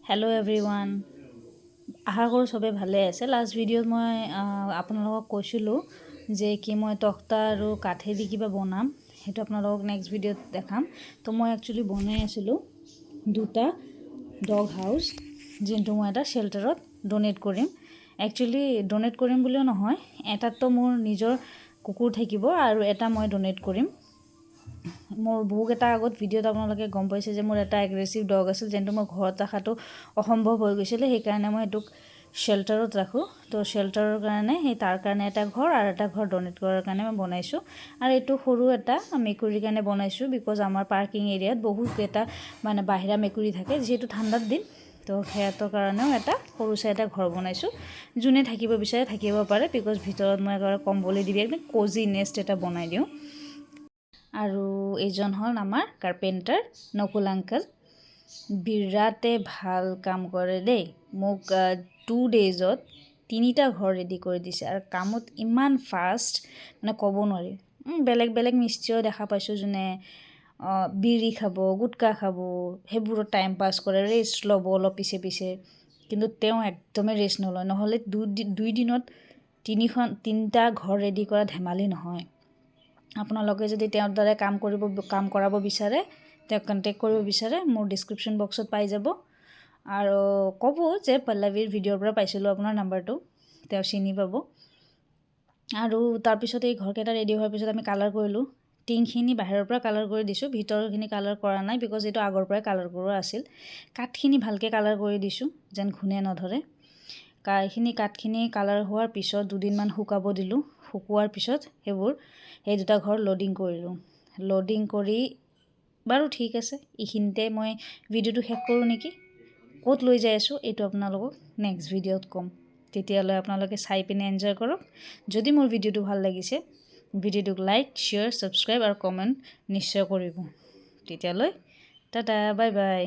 Hello everyone आशा करूँ सबे भाले आछे। लास्ट भिडिओत मैं आपनालोকক কৈছিলো जे कि मैं तख्ता और काठेदी किबा बनाम हेतु आपनालोকক नेक्स्ट भिडिओत देखाम। तो मैं एक्चुअली बनाई आछिलो दुटा डग हाउस जिनटु मैं एटा शेल्टारत डोनेट करिम। एक्चुअली डोनेट करिम बुलिओ নহয়, एटात तो मोर निजर कुकुर থাকিব और एटा मैं डोनेट करिम। मोर बहुत एटा आगत भिडिओत आपनालोके गम पाइছে जे मोर एटा एग्रेसिव डग आछिल जेनटु मैं घरत राखातो असम्भव हो गइছিলে। সেই কাৰণে মই এটুক शेल्टारत राखो। तो शेल्टारर কাৰণে সেই तार কাৰণে এটা ঘৰ আৰু এটা ঘৰ ডোনেট কৰাৰ কাৰণে মই বনাইছো। আৰু এটু সৰু এটা মেকুৰীৰ কাৰণে বনাইছো বিকজ আমাৰ পাৰ্কিং এৰিয়াত বহুত এটা মানে বাহিৰা মেকুৰী থাকে যেহেতু ঠাণ্ডাৰ দিন। তো হেয়াতৰ কাৰণেও এটা সৰু চাই এটা ঘৰ বনাইছো যোনে থাকিব বিচাৰে থাকিব পাৰে বিকজ ভিতৰত মই এবাৰ কম্বলি দিবি একদম কোজি নেষ্ট এটা বনাই দিও। আৰু এইজন হল আমাৰ কাৰ্পেণ্টাৰ নকুল আঙ্কেল। বিৰাটে ভাল কাম কৰে দেই। মোক 2 ডেজত 3টা ঘৰ ৰেডি কৰি দিছে আৰু কামত ইমান ফাষ্ট মানে ক'ব নোৱাৰি। বেলেগ বেলেগ মিস্ত্ৰীও দেখা পাইছো যোনে বিৰি খাব গুটকা খাব হেবুৰত টাইম পাস কৰে ৰেষ্ট ল'ব অলপ পিছে পিছে, কিন্তু তেওঁ একদমে ৰেষ্ট নলয়। নহলে 2 দিনত 3টা ঘৰ ৰেডি কৰা ধেমালি নহয়। আপোনালোকে যদি তেওঁৰ দ্বাৰা কাম কৰাব বিচাৰে তেওঁ কন্টেক্ট কৰিব বিচাৰে মোৰ ডেসক্ৰিপশন বক্সত পাই যাব। আৰু ক'ব যে পল্লৱীৰ ভিডিঅ'ৰ পৰা পাইছিলো আপোনাৰ নাম্বাৰটো, তেওঁ চিনি পাব। আৰু তাৰ পিছত এই ঘৰকেইটা ৰেডি হোৱাৰ পিছত আমি কালাৰ কৰিলো। টিংখিনি বাহিৰৰ পৰা কালাৰ কৰি দিছো, ভিতৰৰখিনি কালাৰ কৰা নাই বিকজ এটো আগৰ পৰাই কালাৰ কৰা আছিল। কাঠখিনি ভালকে কালাৰ কৰি দিছো যেন ঘুনে নধৰে। কাঠখিনি কালাৰ হোৱাৰ পিছত 2 দিন মান শুকাব দিলো। শুকুৱাৰ পিছত হেবুৰ এই দুটা ঘৰ লোডিং কৰিলো। লোডিং কৰি বাৰু ঠিক আছে, ইখিনতে মই ভিডিওটো শেষ কৰো নেকি। ক'ত লৈ যাই আছো এটো আপোনালোকক নেক্সট ভিডিওত কম। তেতিয়ালৈ আপোনালোকে চাই পিনে এনজয় কৰক। যদি মোৰ ভিডিওটো ভাল লাগিছে ভিডিওটোক লাইক শ্বেয়াৰ সাবস্ক্ৰাইব আৰু কমেন্ট নিশ্চয় কৰিব। তেতিয়ালৈ টাটা বাই বাই।